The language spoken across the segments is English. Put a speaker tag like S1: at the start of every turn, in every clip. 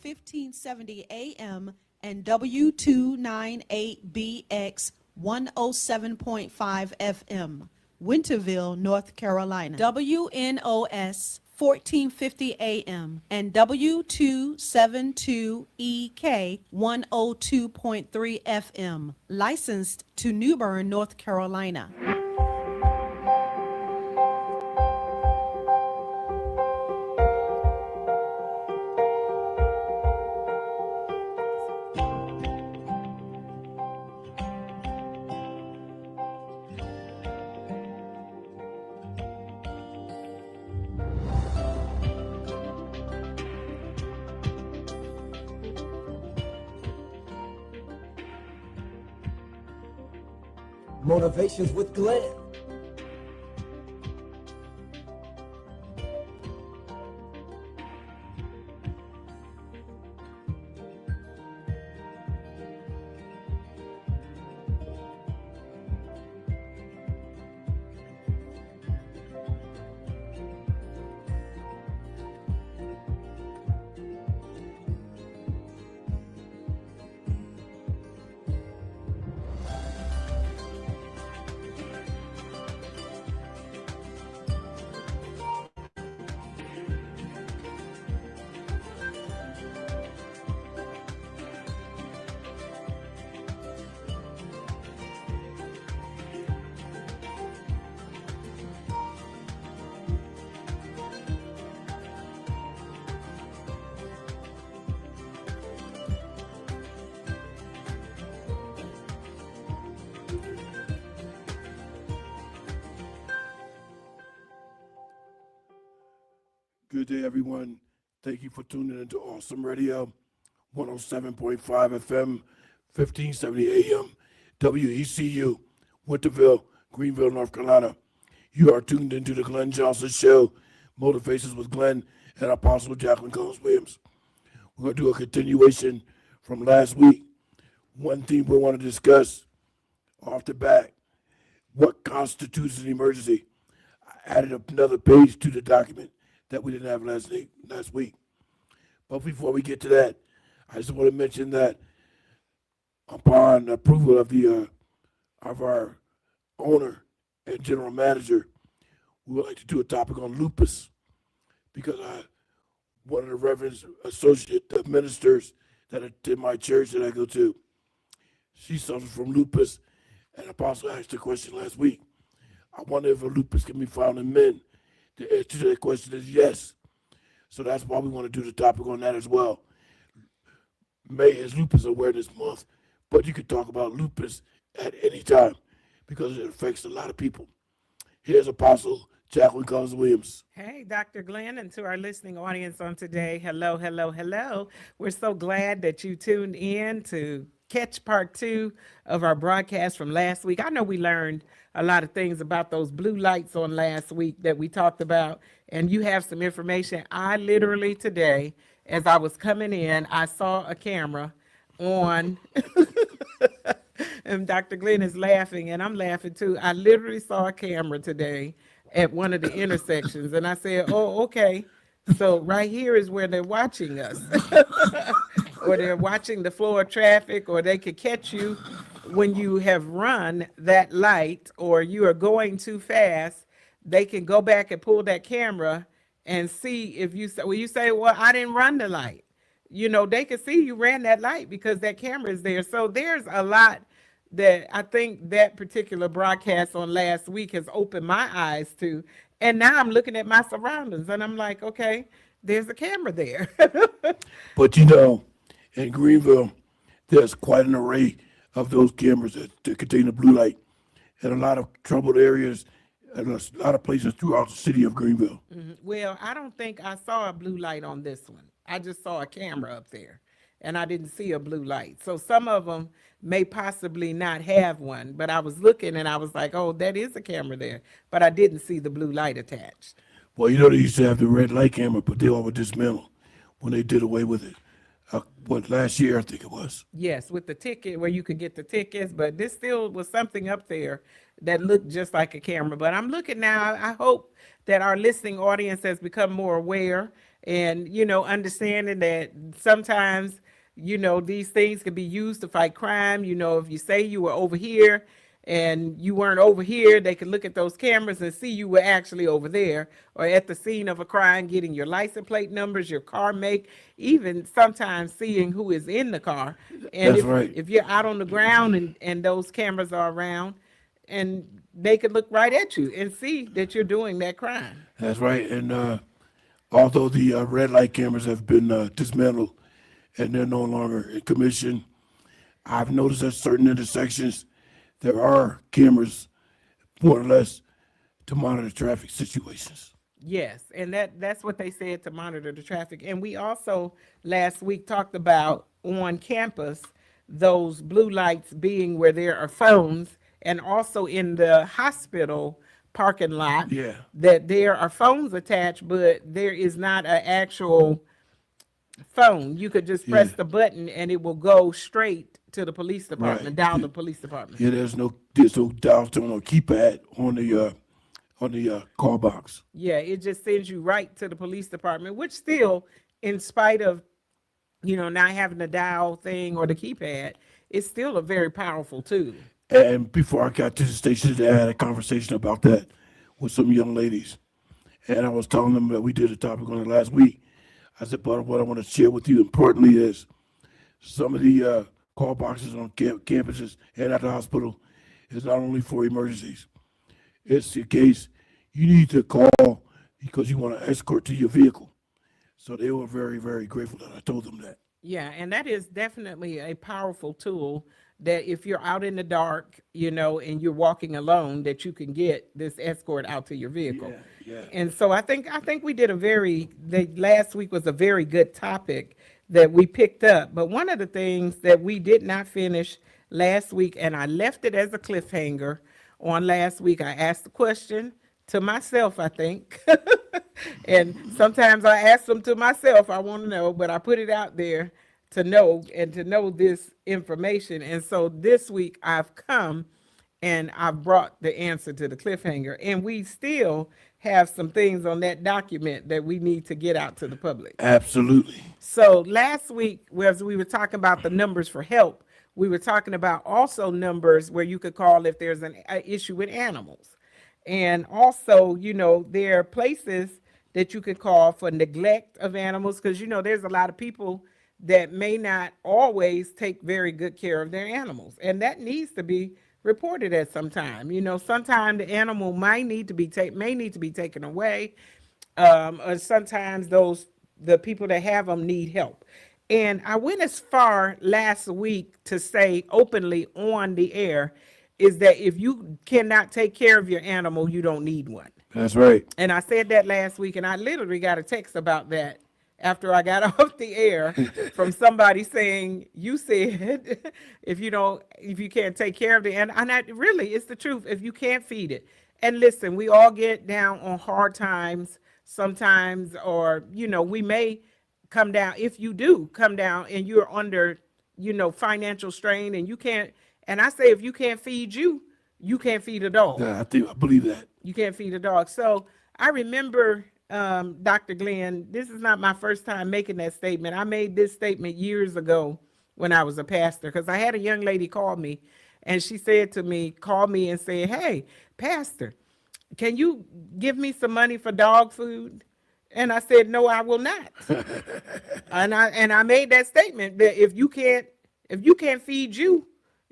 S1: 1570 AM and W298BX 107.5 FM, Winterville, North Carolina. WNOS 1450 AM and W272EK 102.3 FM, licensed to New Bern, North Carolina.
S2: Motivations with Glenn.
S3: Good day, everyone. Thank you for tuning into Awesome Radio, 107.5 FM, 1570 AM, WECU, Winterville, Greenville, North Carolina. You are tuned into the Glenn Johnson Show, Motivations with Glenn and Apostle Jacqueline Cullins Williams. We're going to do a continuation from last week. One theme we want to discuss off the bat, what constitutes an emergency? I added another page to the document that we didn't have last week. But before we get to that, I just want to mention that upon approval of our owner and general manager, we would like to do a topic on lupus, because one of the reverend associate ministers that attend my church that I go to, she suffers from lupus, and Apostle asked the question last week. I wonder if a lupus can be found in men. The answer to that question is yes. So that's why we want to do the topic on that as well. May is Lupus Awareness Month, but you can talk about lupus at any time because it affects a lot of people. Here's Apostle Jacqueline Cullins Williams.
S4: Hey, Dr. Glenn, and to our listening audience on today, hello, hello, hello. We're so glad that you tuned in to catch part 2 of our broadcast from last week. I know we learned a lot of things about those blue lights on last week that we talked about, and you have some information. I literally today, as I was coming in, I saw a camera on, and Dr. Glenn is laughing, and I'm laughing too. I literally saw a camera today at one of the intersections, and I said, oh, okay, so right here is where they're watching us. Or they're watching the flow of traffic, or they could catch you when you have run that light or you are going too fast. They can go back and pull that camera and see if you say, well, you say, well, I didn't run the light. You know, they can see you ran that light because that camera is there. So there's a lot that I think that particular broadcast on last week has opened my eyes to. And now I'm looking at my surroundings and I'm like, okay, there's a camera there.
S3: But you know, in Greenville, there's quite an array of those cameras that contain the blue light in a lot of troubled areas and a lot of places throughout the city of Greenville.
S4: Mm-hmm. Well, I don't think I saw a blue light on this one. I just saw a camera up there and I didn't see a blue light. So some of them may possibly not have one, but I was looking and I was like, oh, that is a camera there, but I didn't see the blue light attached.
S3: Well, you know, they used to have the red light camera, but they all were dismantled when they did away with it. Last year I think it was.
S4: Yes, with the ticket where you could get the tickets, but this still was something up there that looked just like a camera. But I'm looking now, I hope that our listening audience has become more aware and, understanding that sometimes, these things can be used to fight crime. If you say you were over here and you weren't over here, they can look at those cameras and see you were actually over there or at the scene of a crime, getting your license plate numbers, your car make, even sometimes seeing who is in the car. And
S3: That's right.
S4: if you're out on the ground and those cameras are around, and they could look right at you and see that you're doing that crime.
S3: That's right. And although the red light cameras have been dismantled and they're no longer in commission, I've noticed at certain intersections there are cameras, more or less, to monitor traffic situations.
S4: Yes, and that's what they said, to monitor the traffic. And we also last week talked about on campus those blue lights being where there are phones, and also in the hospital parking lot,
S3: Yeah.
S4: that there are phones attached, but there is not an actual phone. You could just press
S3: Yeah.
S4: the button and it will go straight to the police department,
S3: Right.
S4: down the police department.
S3: Yeah, there's no dial tone or keypad on the call box.
S4: Yeah, it just sends you right to the police department, which still, in spite of, not having the dial thing or the keypad, it's still a very powerful tool.
S3: And before I got to the station, I had a conversation about that with some young ladies. And I was telling them that we did a topic on it last week. I said, but what I want to share with you importantly is some of the call boxes on campuses and at the hospital is not only for emergencies. It's in case you need to call because you want to escort to your vehicle. So they were very, very grateful that I told them that.
S4: Yeah, and that is definitely a powerful tool, that if you're out in the dark, and you're walking alone, that you can get this escort out to your vehicle.
S3: Yeah.
S4: And so I think we did last week was a very good topic that we picked up. But one of the things that we did not finish last week, and I left it as a cliffhanger on last week, I asked the question to myself, I think. And sometimes I ask them to myself, I want to know, but I put it out there to know this information. And so this week I've come and I've brought the answer to the cliffhanger. And we still have some things on that document that we need to get out to the public.
S3: Absolutely.
S4: So last week, as we were talking about the numbers for help, we were talking about also numbers where you could call if there's an issue with animals. And also, there are places that you could call for neglect of animals, because, there's a lot of people that may not always take very good care of their animals. And that needs to be reported at some time. Sometimes the animal may need to be taken away. Or sometimes the people that have them need help. And I went as far last week to say openly on the air is that if you cannot take care of your animal, you don't need one.
S3: That's right.
S4: And I said that last week, and I literally got a text about that after I got off the air from somebody saying, you said, if you can't take care of the animal, and really, it's the truth, if you can't feed it. And listen, we all get down on hard times sometimes, or, we may come down, if you do come down and you're under, financial strain and you can't, and I say, if you can't feed you can't feed a dog.
S3: Yeah, I believe that.
S4: You can't feed a dog. So I remember, Dr. Glenn, this is not my first time making that statement. I made this statement years ago when I was a pastor, because I had a young lady call me, and she called me and said, hey, pastor, can you give me some money for dog food? And I said, no, I will not. and I made that statement that if you can't feed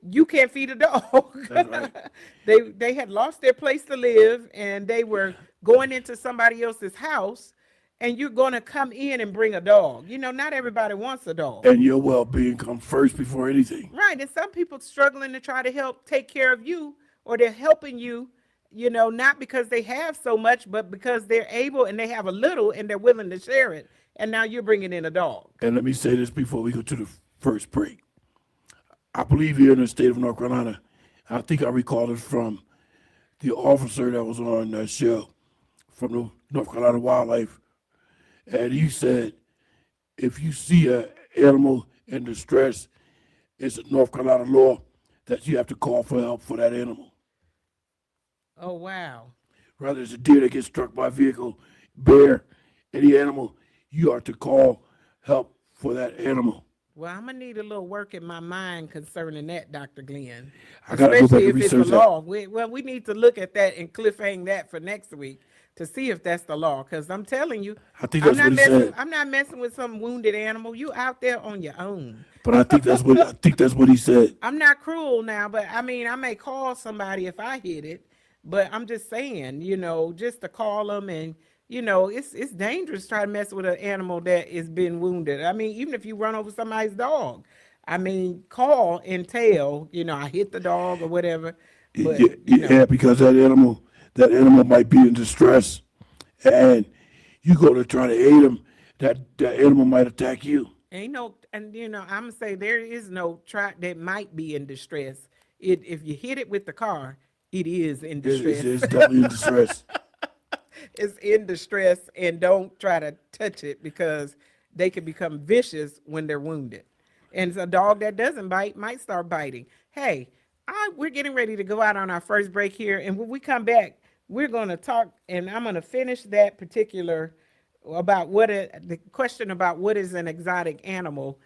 S4: you can't feed a dog.
S3: That's right.
S4: They had lost their place to live, and they were going into somebody else's house, and you're going to come in and bring a dog. Not everybody wants a dog.
S3: And your well-being comes first before anything.
S4: Right. And some people struggling to try to help take care of you, or they're helping you, not because they have so much, but because they're able and they have a little and they're willing to share it. And now you're bringing in a dog.
S3: And let me say this before we go to the first break. I believe here in the state of North Carolina, I think I recall it from the officer that was on that show from the North Carolina Wildlife. And he said, if you see a animal in distress, it's a North Carolina law that you have to call for help for that animal.
S4: Oh, wow.
S3: Rather it's a deer that gets struck by a vehicle, bear, any animal, you are to call help for that animal.
S4: Well, I'm gonna need a little work in my mind concerning that, Dr. Glenn.
S3: I gotta go back
S4: Especially
S3: and
S4: if it's a
S3: research that.
S4: law. We need to look at that and cliffhang that for next week to see if that's the law. Because I'm telling you,
S3: I think that's what he said.
S4: I'm not messing with some wounded animal. You out there on your own.
S3: But I think that's what he said.
S4: I'm not cruel now, but I mean, I may call somebody if I hit it. But I'm just saying, just to call them and it's dangerous trying to mess with an animal that is been wounded. I mean, even if you run over somebody's dog, I mean, call and tell, I hit the dog or whatever. But
S3: Yeah, because that animal might be in distress, and you go to try to aid him, that animal might attack you.
S4: I'm gonna say there is no track that might be in distress. If you hit it with the car, it is in distress.
S3: It's definitely in distress.
S4: It's in distress, and don't try to touch it because they can become vicious when they're wounded. And a dog that doesn't bite might start biting. Hey, we're getting ready to go out on our first break here, and when we come back, we're going to talk, and I'm going to finish that particular about the question about what is an exotic animal,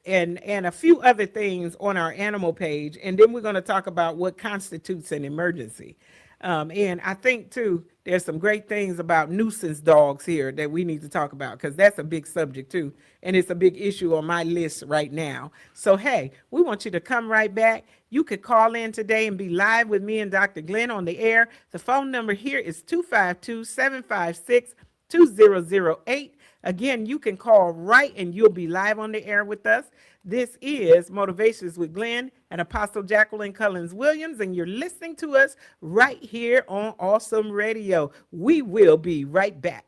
S4: and a few other things on our animal page, and then we're going to talk about what constitutes an emergency. And I think too, there's some great things about nuisance dogs here that we need to talk about because that's a big subject too. And it's a big issue on my list right now. So, hey, we want you to come right back. You could call in today and be live with me and Dr. Glenn on the air. The phone number here is 252-756-2008. Again, you can call right and you'll be live on the air with us. This is Motivations with Glenn and Apostle Jacqueline Cullins Williams, and you're listening to us right here on Awesome Radio. We will be right back.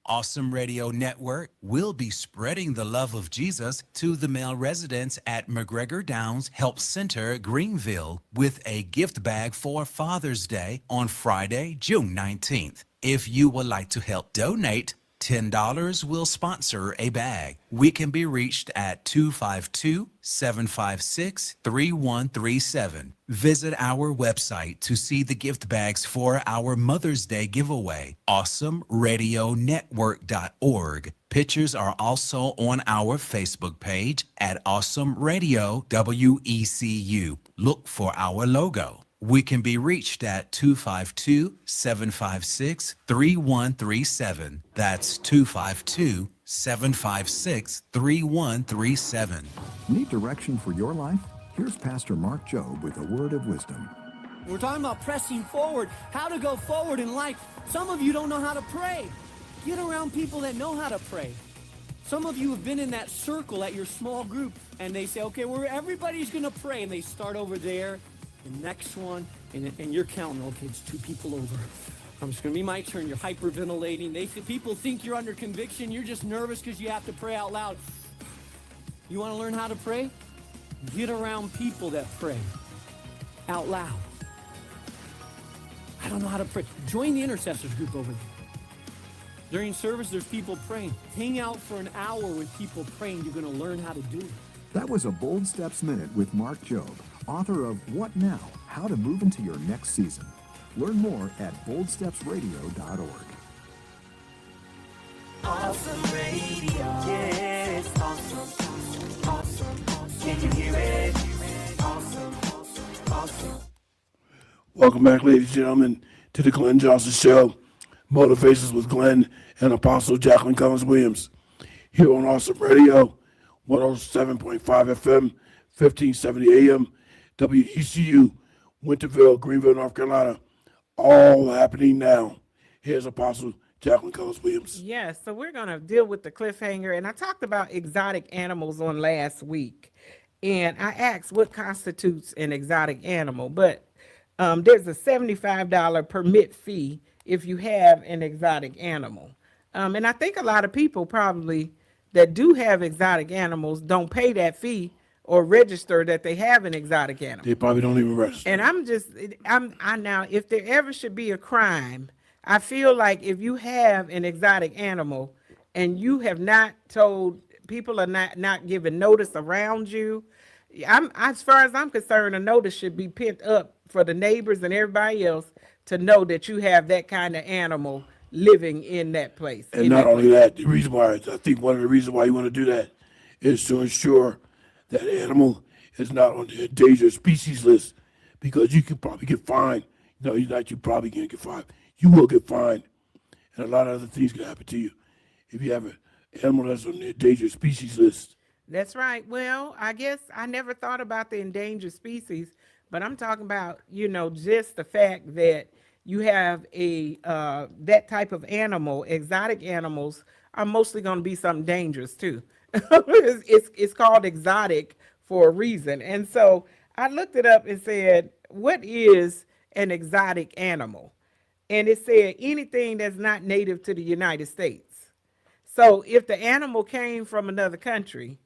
S5: Awesome Radio Network will be spreading the love of Jesus to the male residents at McGregor Downs Help Center, Greenville, with a gift bag for Father's Day on Friday, June 19th. If you would like to help donate, $10 will sponsor a bag. We can be reached at 252-756-3137. Visit our website to see the gift bags for our Mother's Day giveaway, awesomeradionetwork.org. Pictures are also on our Facebook page at Awesome Radio WECU. Look for our logo. We can be reached at 252-756-3137. That's 252-756-3137.
S6: Need direction for your life? Here's Pastor Mark Jobe with a word of wisdom.
S2: We're talking about pressing forward, how to go forward in life. Some of you don't know how to pray. Get around people that know how to pray. Some of you have been in that circle at your small group, and they say, okay, everybody's going to pray, and they start over there. The next one, and you're counting, okay, it's 2 people over. It's going to be my turn. You're hyperventilating. People think you're under conviction. You're just nervous because you have to pray out loud. You want to learn how to pray? Get around people that pray out loud. I don't know how to pray. Join the intercessors group over there. During service, there's people praying. Hang out for an hour with people praying. You're going to learn how to do it.
S6: That was a Bold Steps Minute with Mark Jobe, author of What Now? How to Move into Your Next Season. Learn more at boldstepsradio.org.
S7: Awesome Radio. Yes, awesome, awesome. Can you hear it? Awesome, awesome.
S3: Welcome back, ladies and gentlemen, to the Glenn Johnson Show, Motivations with Glenn and Apostle Jacqueline Cullins Williams, here on Awesome Radio, 107.5 FM, 1570 AM, WECU, Winterville, Greenville, North Carolina, all happening now. Here's Apostle Jacqueline Cullins Williams.
S4: Yes, so we're going to deal with the cliffhanger, and I talked about exotic animals on last week, and I asked what constitutes an exotic animal, but there's a $75 permit fee if you have an exotic animal. And I think a lot of people probably that do have exotic animals don't pay that fee or register that they have an exotic animal.
S3: They probably don't even register.
S4: And I now, if there ever should be a crime, I feel like if you have an exotic animal and you have not told people are not giving notice around you. As far as I'm concerned, a notice should be pent up for the neighbors and everybody else to know that you have that kind of animal living in that place.
S3: And not only that, the reason why, I think one of the reasons why you want to do that is to ensure that animal is not on the endangered species list, because you could probably get fined. No, you're not, you probably can't get fined. You will get fined. And a lot of other things can happen to you if you have an animal that's on the endangered species list.
S4: That's right. Well, I guess I never thought about the endangered species, but I'm talking about, just the fact that you have a that type of animal. Exotic animals are mostly going to be something dangerous too. It's called exotic for a reason. And so I looked it up and said, what is an exotic animal? And it said anything that's not native to the United States. So if the animal came from another country,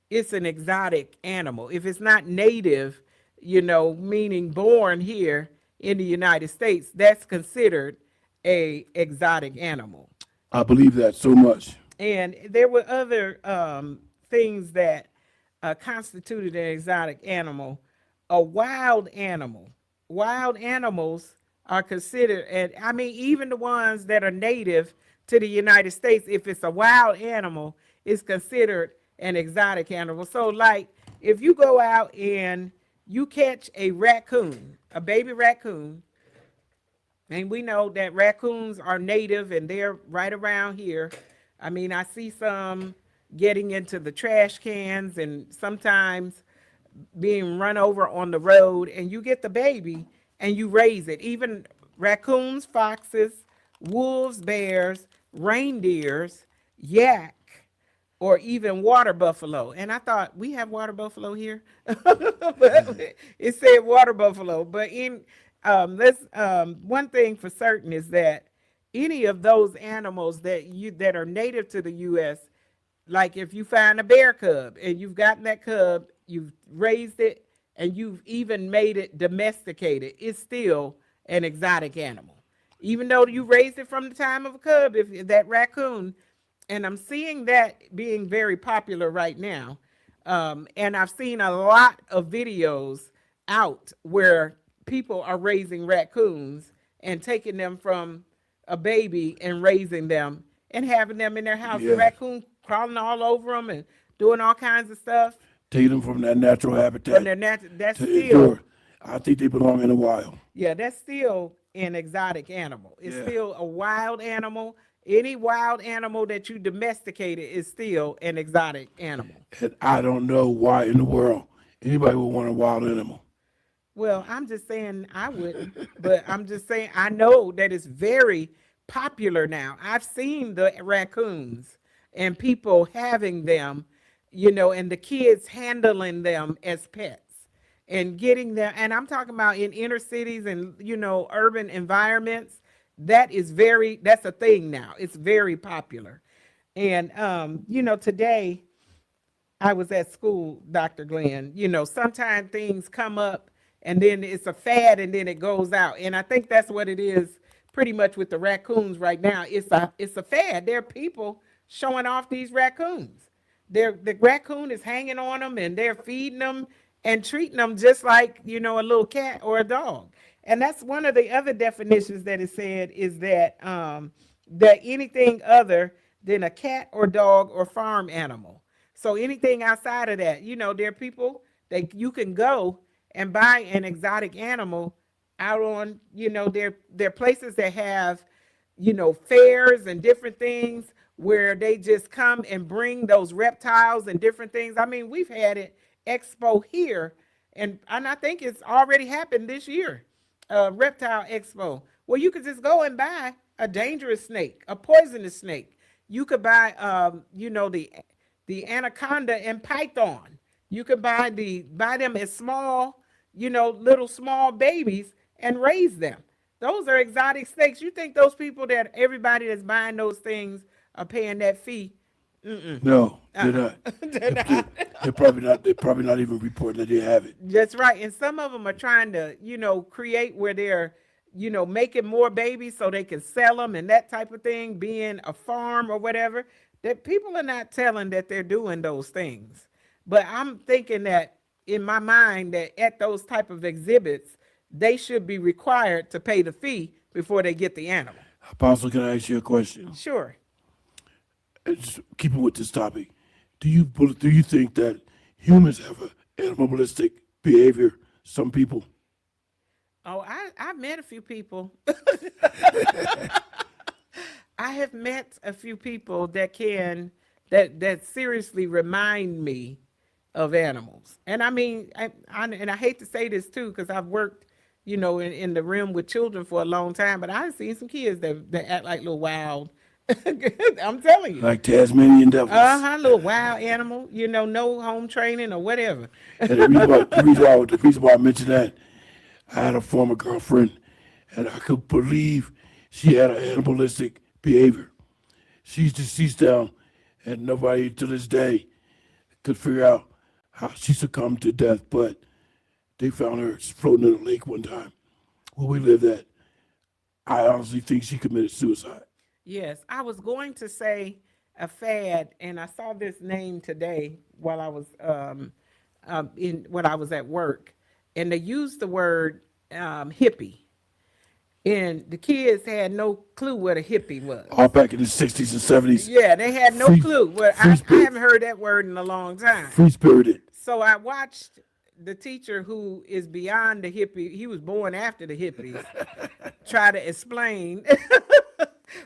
S4: it's an exotic animal. If it's not native, meaning born here in the United States, that's considered a exotic animal.
S3: I believe that so much.
S4: And there were other things that constituted an exotic animal. A wild animal. Wild animals are considered, and I mean, even the ones that are native to the United States, if it's a wild animal, is considered an exotic animal. So like if you go out and you catch a raccoon, a baby raccoon, and we know that raccoons are native and they're right around here. I mean, I see some getting into the trash cans and sometimes being run over on the road, and you get the baby and you raise it. Even raccoons, foxes, wolves, bears, reindeers, yak, or even water buffalo. And I thought, we have water buffalo here, but it said water buffalo. But one thing for certain is that any of those animals that are native to the U.S., like if you find a bear cub and you've gotten that cub, you've raised it, and you've even made it domesticated, it's still an exotic animal. Even though you raised it from the time of a cub, if that raccoon, and I'm seeing that being very popular right now. And I've seen a lot of videos out where people are raising raccoons and taking them from a baby and raising them and having them in their house.
S3: Yeah.
S4: The raccoon crawling all over them and doing all kinds of stuff.
S3: Taking them from their natural habitat.
S4: From their that's
S3: to
S4: still,
S3: endure. I think they belong in the wild.
S4: yeah, that's still an exotic animal. It's
S3: Yeah.
S4: still a wild animal. Any wild animal that you domesticated is still an exotic animal.
S3: And I don't know why in the world anybody would want a wild animal.
S4: Well, I'm just saying I wouldn't, but I'm just saying I know that it's very popular now. I've seen the raccoons and people having them, and the kids handling them as pets and getting them. And I'm talking about in inner cities and, urban environments. That's a thing now. It's very popular. And, today I was at school, Dr. Glenn, sometimes things come up and then it's a fad and then it goes out. And I think that's what it is pretty much with the raccoons right now. It's a fad. There are people showing off these raccoons. The raccoon is hanging on them and they're feeding them and treating them just like, a little cat or a dog. And that's one of the other definitions that is said is that that anything other than a cat or dog or farm animal. So anything outside of that, there are people that you can go and buy an exotic animal out on, there are places that have, fairs and different things where they just come and bring those reptiles and different things. I mean, we've had it expo here, and I think it's already happened this year. Reptile expo, where you could just go and buy a dangerous snake, a poisonous snake. You could buy, the anaconda and python. You could buy them as small, little small babies and raise them. Those are exotic snakes. You think those people everybody that's buying those things are paying that fee? Mm-mm.
S3: No, they're not.
S4: They're not.
S3: They're probably not. They're probably not even reporting that they have it.
S4: That's right. And some of them are trying to, create where they're, making more babies so they can sell them and that type of thing, being a farm or whatever. that people are not telling that they're doing those things. But I'm thinking that in my mind that at those type of exhibits, they should be required to pay the fee before they get the animal.
S3: Apostle, can I ask you a question?
S4: Sure.
S3: Just keeping with this topic, do you think that humans have an animalistic behavior? Some people.
S4: Oh, I've met a few people. I have met a few people that seriously remind me of animals. And I mean, I hate to say this too, because I've worked, in the room with children for a long time, but I've seen some kids that act like little wild. I'm telling you.
S3: Like Tasmanian devils.
S4: Little wild animal, no home training or whatever.
S3: And the reason why I mentioned that, I had a former girlfriend, and I could believe she had an animalistic behavior. She used to cease down, and nobody to this day could figure out how she succumbed to death, but they found her floating in a lake one time where we lived at. I honestly think she committed suicide.
S4: Yes, I was going to say a fad, and I saw this name today while I was when I was at work, and they used the word hippie, and the kids had no clue what a hippie was.
S3: All back in the 60s and 70s.
S4: Yeah, they had no clue. Well, I haven't heard that word in a long time.
S3: Free-spirited.
S4: So I watched the teacher who is beyond the hippie, he was born after the hippies, try to explain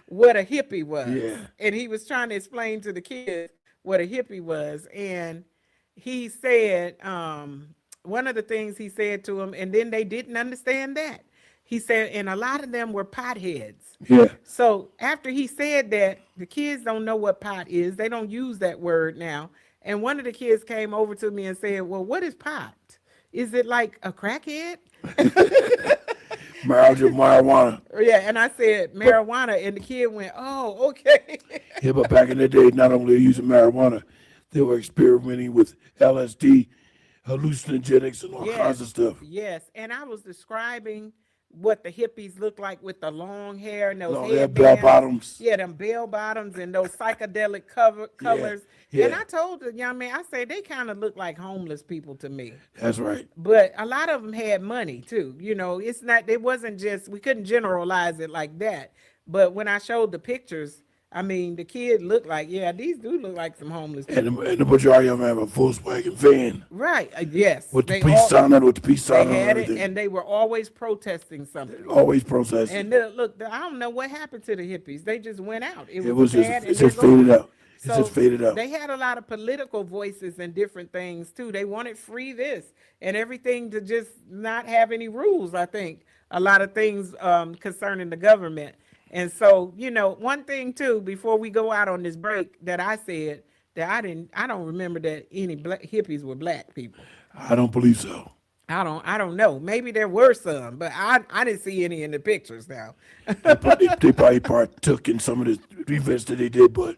S4: what a hippie was.
S3: Yeah.
S4: And he was trying to explain to the kids what a hippie was. And he said, one of the things he said to them, and then they didn't understand that. He said, and a lot of them were potheads.
S3: Yeah.
S4: So after he said that, the kids don't know what pot is. They don't use that word now. And one of the kids came over to me and said, well, what is pot? Is it like a crackhead?
S3: Marijuana.
S4: Yeah, and I said marijuana, and the kid went, oh, okay.
S3: Yeah, but back in the day, not only using marijuana, they were experimenting with LSD, hallucinogenics, and all kinds of stuff.
S4: Yes, and I was describing what the hippies look like with the long hair and those
S3: Long
S4: headbands.
S3: hair, bell bottoms.
S4: Yeah, them bell bottoms and those psychedelic colors.
S3: Yeah.
S4: And I told the young man, I say they kind of look like homeless people to me.
S3: That's right.
S4: But a lot of them had money too. It's not, it wasn't just, we couldn't generalize it like that. But when I showed the pictures, I mean, the kid looked like, yeah, these do look like some homeless people.
S3: And the majority of them have a Volkswagen van.
S4: Right, yes.
S3: With the peace sign on
S4: They had
S3: it,
S4: and they were always protesting something.
S3: Always protesting.
S4: And look, I don't know what happened to the hippies. They just went out. It
S3: was
S4: sad,
S3: just, it just faded out. It
S4: So
S3: just faded out.
S4: They had a lot of political voices and different things too. They wanted free this and everything to just not have any rules. I think a lot of things concerning the government. And so, one thing too, before we go out on this break, that I said that I don't remember that any hippies were black people.
S3: I don't believe so.
S4: I don't know. Maybe there were some, but I didn't see any in the pictures now.
S3: They probably partook in some of the events that they did, but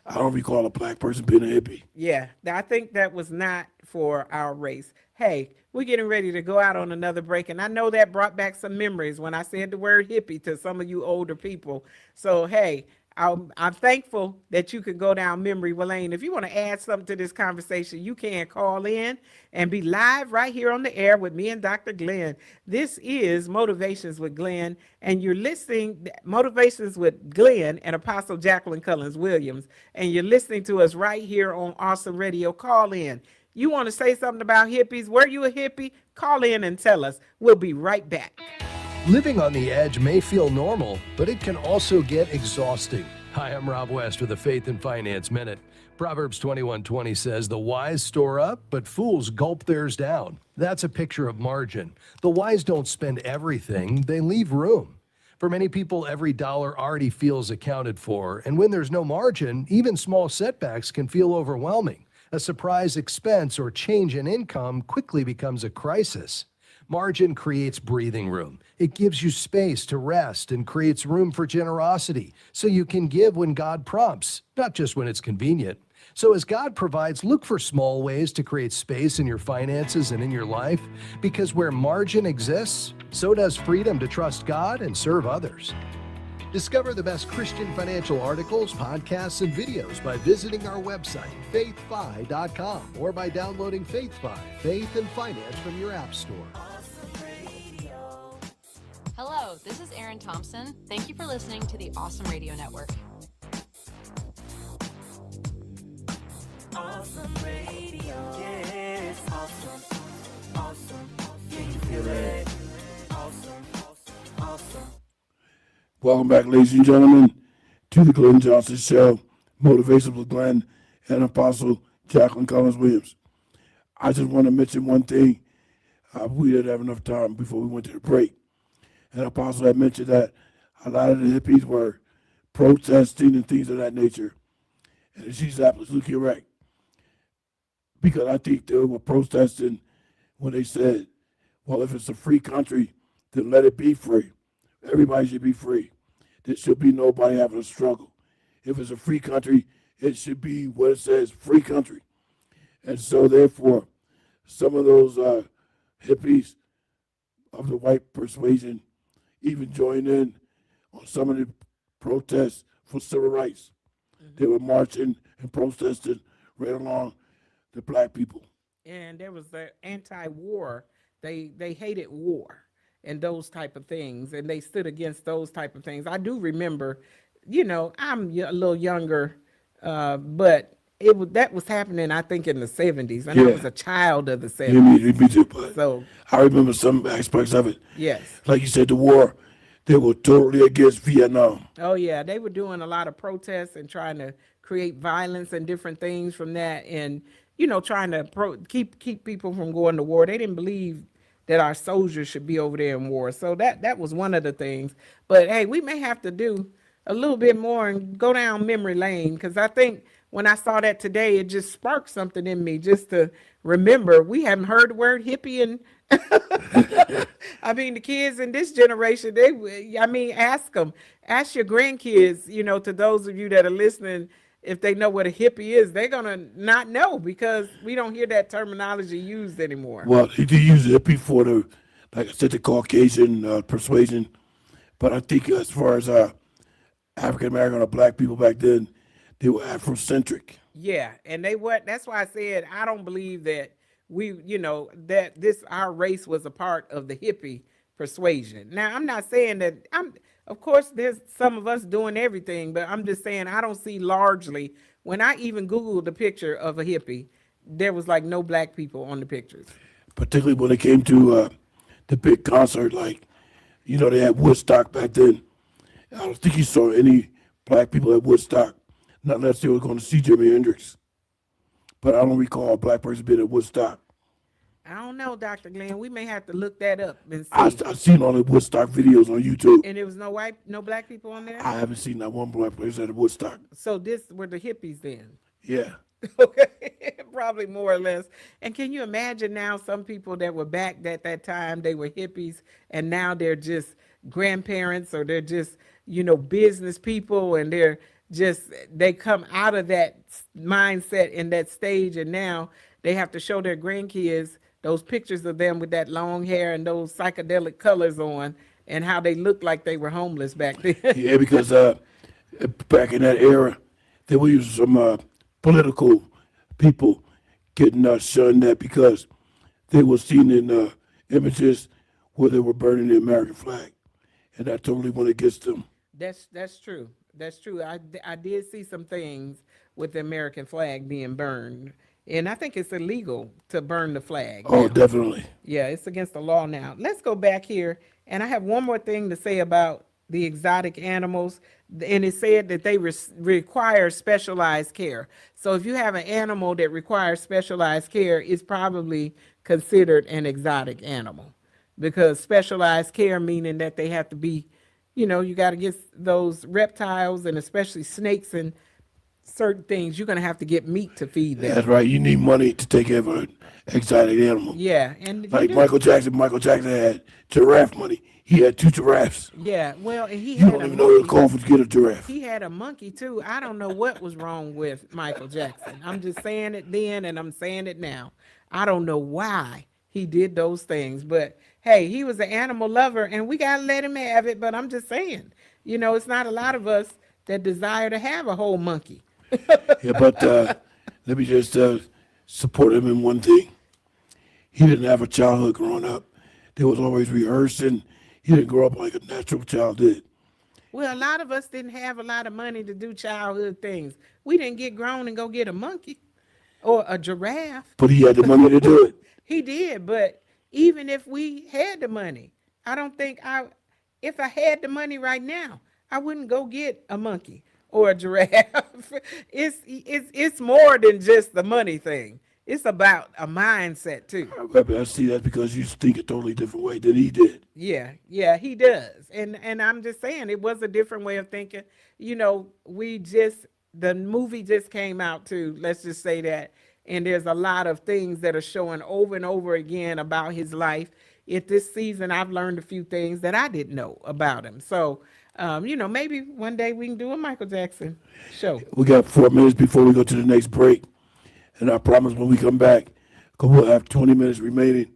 S3: I don't recall a black person being a hippie.
S4: Yeah, I think that was not for our race. Hey, we're getting ready to go out on another break, and I know that brought back some memories when I said the word hippie to some of you older people. So, hey, I'm thankful that you could go down memory lane. If you want to add something to this conversation, you can call in and be live right here on the air with me and Dr. Glenn. This is Motivations with Glenn, and you're listening Motivations with Glenn and Apostle Jacqueline Cullins Williams, and you're listening to us right here on Awesome Radio. Call in. You want to say something about hippies? Were you a hippie? Call in and tell us. We'll be right back.
S8: Living on the edge may feel normal, but it can also get exhausting. Hi, I'm Rob West with a Faith and Finance Minute. Proverbs 21:20 says, "The wise store up, but fools gulp theirs down." That's a picture of margin. The wise don't spend everything, they leave room. For many people, every dollar already feels accounted for, and when there's no margin, even small setbacks can feel overwhelming. A surprise expense or change in income quickly becomes a crisis. Margin creates breathing room. It gives you space to rest and creates room for generosity, so you can give when God prompts, not just when it's convenient. So as God provides, look for small ways to create space in your finances and in your life, because where margin exists, so does freedom to trust God and serve others. Discover the best Christian financial articles, podcasts, and videos by visiting our website, faithfi.com, or by downloading FaithFi, Faith and Finance from your App Store.
S9: Hello, this is Erin Thompson. Thank you for listening to the Awesome Radio Network.
S7: Awesome Radio. Yes, awesome. Awesome. Can you feel it? Awesome. Awesome.
S3: Welcome back, ladies and gentlemen, to the Glenn Johnson Show, Motivations with Glenn and Apostle Jacqueline Cullins Williams. I just want to mention one thing. We didn't have enough time before we went to the break. And Apostle had mentioned that a lot of the hippies were protesting and things of that nature. And she's absolutely correct. Because I think they were protesting when they said, well, if it's a free country, then let it be free. Everybody should be free. There should be nobody having a struggle. If it's a free country, it should be what it says, free country. And so therefore, some of those hippies of the white persuasion even joined in on some of the protests for civil rights. Mm-hmm. They were marching and protesting right along the black people.
S4: And there was the anti-war. They hated war and those type of things, and they stood against those type of things. I do remember, I'm a little younger, but that was happening, I think, in the 70s, and I was a child of the 70s.
S3: Me too, but
S4: so
S3: I remember some aspects of it.
S4: Yes.
S3: Like you said, the war, they were totally against Vietnam.
S4: Oh, yeah, they were doing a lot of protests and trying to create violence and different things from that, and, trying to keep people from going to war. They didn't believe that our soldiers should be over there in war. So that was one of the things. But hey, we may have to do a little bit more and go down memory lane, because I think when I saw that today, it just sparked something in me just to remember. We haven't heard the word hippie, and I mean, the kids in this generation, ask your grandkids, to those of you that are listening, if they know what a hippie is. They're going to not know, because we don't hear that terminology used anymore.
S3: Well, they use hippie for the, like I said, the Caucasian persuasion. But I think as far as African-American or black people back then, they were Afrocentric.
S4: Yeah, and that's why I said I don't believe that our race was a part of the hippie persuasion. Now, I'm not saying that of course, there's some of us doing everything, but I'm just saying I don't see largely. When I even Googled the picture of a hippie, there was like no black people on the pictures.
S3: Particularly when it came to the big concert, like, they had Woodstock back then. I don't think you saw any black people at Woodstock, not unless they were going to see Jimi Hendrix. But I don't recall a black person being at Woodstock.
S4: I don't know, Dr. Glenn. We may have to look that up and see.
S3: I've seen all the Woodstock videos on YouTube.
S4: And there was no black people on there?
S3: I haven't seen that one black person at Woodstock.
S4: So this were the hippies then?
S3: Yeah.
S4: Okay, probably more or less. And can you imagine now some people that were back at that time, they were hippies, and now they're just grandparents, or they're just, business people, and they come out of that mindset in that stage, and now they have to show their grandkids those pictures of them with that long hair and those psychedelic colors on, and how they looked like they were homeless back then.
S3: Yeah, because back in that era, there were some political people getting shunned at because they were seen in images where they were burning the American flag, and that totally went against them.
S4: That's true. That's true. I did see some things with the American flag being burned. And I think it's illegal to burn the flag.
S3: Oh,
S4: now.
S3: Definitely.
S4: Yeah, it's against the law now. Let's go back here. And I have one more thing to say about the exotic animals. And it said that they require specialized care. So if you have an animal that requires specialized care, it's probably considered an exotic animal. Because specialized care meaning that they have to be, you got to get those reptiles, and especially snakes and certain things, you're going to have to get meat to feed them.
S3: That's right. You need money to take care of an exotic animal.
S4: Yeah. And
S3: like Michael Jackson had giraffe money. He had 2 giraffes.
S4: Yeah. Well, and
S3: you don't even know it was called for to get a giraffe.
S4: He had a monkey too. I don't know what was wrong with Michael Jackson. I'm just saying it then, and I'm saying it now. I don't know why he did those things, but hey, he was an animal lover, and we got to let him have it. But I'm just saying, You know, it's not a lot of us that desire to have a whole monkey.
S3: Yeah, but let me just support him in one thing. He didn't have a childhood growing up. They was always rehearsing. He didn't grow up like a natural child did.
S4: Well, a lot of us didn't have a lot of money to do childhood things. We didn't get grown and go get a monkey or a giraffe.
S3: But he had the money to do it.
S4: He did, but even if we had the money, I don't think if I had the money right now, I wouldn't go get a monkey or a giraffe. It's more than just the money thing. It's about a mindset too.
S3: I see that because you think a totally different way than he did.
S4: Yeah, he does. And I'm just saying it was a different way of thinking. You know, the movie just came out too, let's just say that. And there's a lot of things that are showing over and over again about his life. This season, I've learned a few things that I didn't know about him. So, you know, maybe one day we can do a Michael Jackson show.
S3: We got 4 minutes before we go to the next break. And I promise when we come back, because we'll have 20 minutes remaining,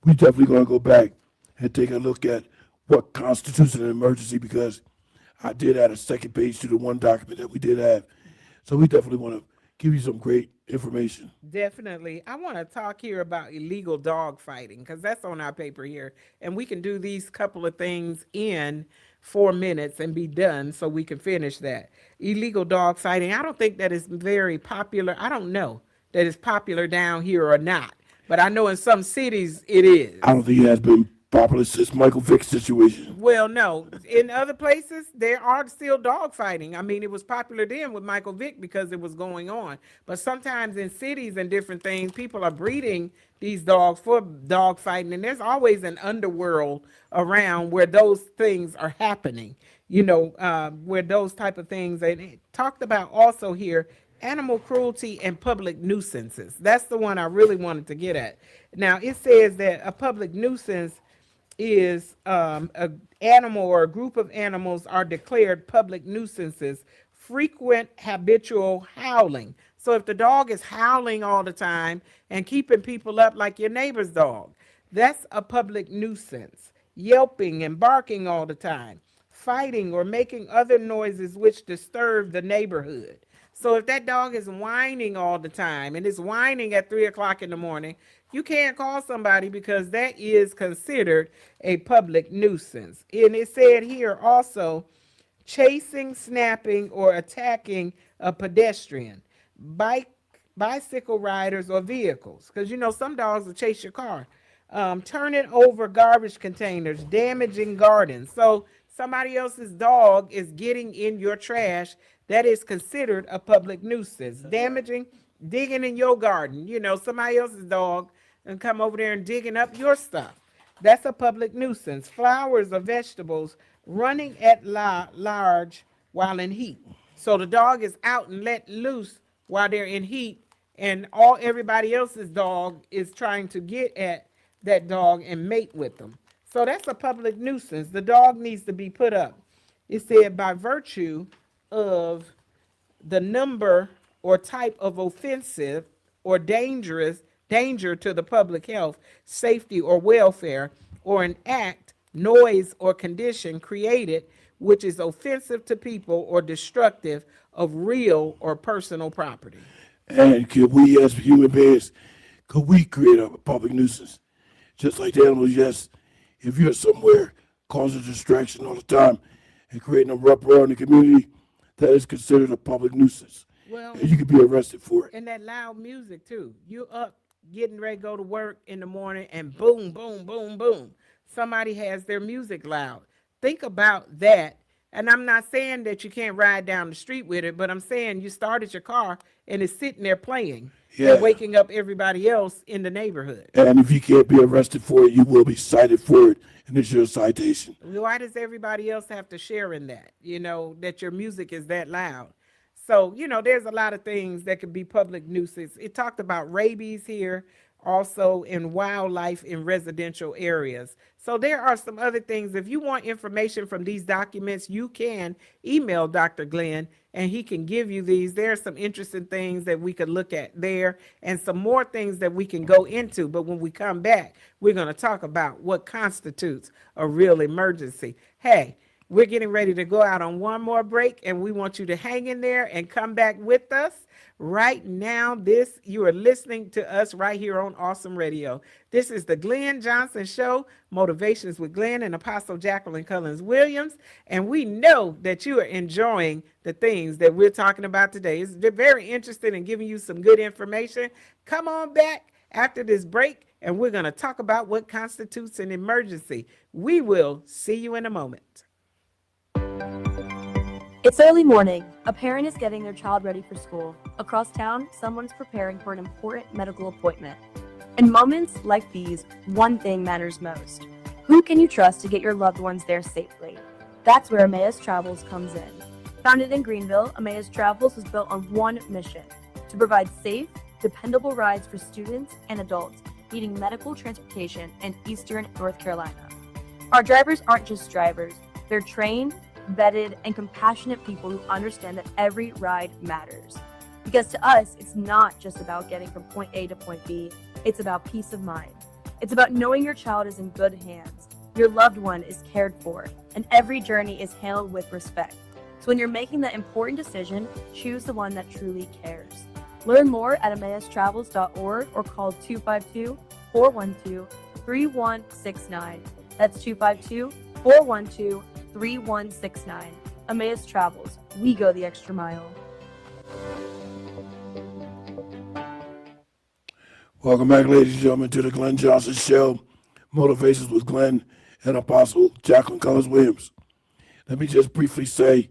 S3: we definitely going to go back and take a look at what constitutes an emergency, because I did add a second page to the one document that we did have. So we definitely want to give you some great information.
S4: Definitely. I want to talk here about illegal dog fighting because that's on our paper here. And we can do these couple of things in 4 minutes and be done so we can finish that. Illegal dog fighting. I don't think that is very popular. I don't know that it's popular down here or not, but I know in some cities it is.
S3: I don't think it has been popular since Michael Vick's situation.
S4: Well, no. In other places, there are still dog fighting. I mean, it was popular then with Michael Vick because it was going on. But sometimes in cities and different things, people are breeding these dogs for dog fighting. And there's always an underworld around where those things are happening, you know, where those type of things. And it talked about also here, animal cruelty and public nuisances. That's the one I really wanted to get at. Now, it says that a public nuisance is a animal or a group of animals are declared public nuisances, frequent habitual howling. So if the dog is howling all the time and keeping people up like your neighbor's dog, that's a public nuisance. Yelping and barking all the time, fighting or making other noises which disturb the neighborhood. So if that dog is whining all the time and is whining at 3 o'clock in the morning, you can't call somebody because that is considered a public nuisance. And it said here also, chasing, snapping, or attacking a pedestrian, bicycle riders, or vehicles. Because, you know, some dogs will chase your car. Turning over garbage containers, damaging gardens. So somebody else's dog is getting in your trash. That is considered a public nuisance. Damaging, digging in your garden. You know, somebody else's dog and come over there and digging up your stuff. That's a public nuisance. Flowers or vegetables running at large while in heat. So the dog is out and let loose while they're in heat, and everybody else's dog is trying to get at that dog and mate with them. So that's a public nuisance. The dog needs to be put up. It said by virtue of the number or type of offensive or danger to the public health, safety, or welfare, or an act, noise, or condition created which is offensive to people or destructive of real or personal property.
S3: And could we as human beings, could we create a public nuisance? Just like the animals, yes, if you're somewhere causing distraction all the time and creating a uproar in the community, that is considered a public nuisance.
S4: Well,
S3: and you could be arrested for it.
S4: And that loud music too. You up getting ready to go to work in the morning and boom, boom, boom, boom. Somebody has their music loud. Think about that. And I'm not saying that you can't ride down the street with it, but I'm saying you started your car and it's sitting there playing and waking up everybody else in the neighborhood.
S3: And if you can't be arrested for it, you will be cited for it, and it's your citation.
S4: Why does everybody else have to share in that, you know, that your music is that loud? So, you know, there's a lot of things that could be public nuisance. It talked about rabies here, also in wildlife in residential areas. So there are some other things. If you want information from these documents, you can email Dr. Glenn and he can give you these. There are some interesting things that we could look at there and some more things that we can go into. But when we come back, we're going to talk about what constitutes a real emergency. Hey, We're getting ready to go out on one more break, and we want you to hang in there and come back with us. Right now, you are listening to us right here on Awesome Radio. This is the Glenn Johnson Show, Motivations with Glenn and Apostle Jacqueline Cullins Williams. And we know that you are enjoying the things that we're talking about today. It's very interested in giving you some good information. Come on back after this break, and we're going to talk about what constitutes an emergency. We will see you in a moment.
S10: It's early morning. A parent is getting their child ready for school. Across town, someone's preparing for an important medical appointment. In moments like these, one thing matters most. Who can you trust to get your loved ones there safely? That's where Emmaus Travels comes in. Founded in Greenville, Emmaus Travels was built on one mission: to provide safe, dependable rides for students and adults needing medical transportation in Eastern North Carolina. Our drivers aren't just drivers. They're trained, vetted, and compassionate people who understand that every ride matters. Because to us, it's not just about getting from point A to point B, it's about peace of mind. It's about knowing your child is in good hands, your loved one is cared for, and every journey is handled with respect. So when you're making that important decision, choose the one that truly cares. Learn more at EmmausTravels.org or call 252-412-3169. That's 252-412-3169. Emmaus Travels. We go the extra mile.
S3: Welcome back, ladies and gentlemen, to the Glenn Johnson Show, Motivations with Glenn and Apostle Jacqueline Cullins Williams. Let me just briefly say,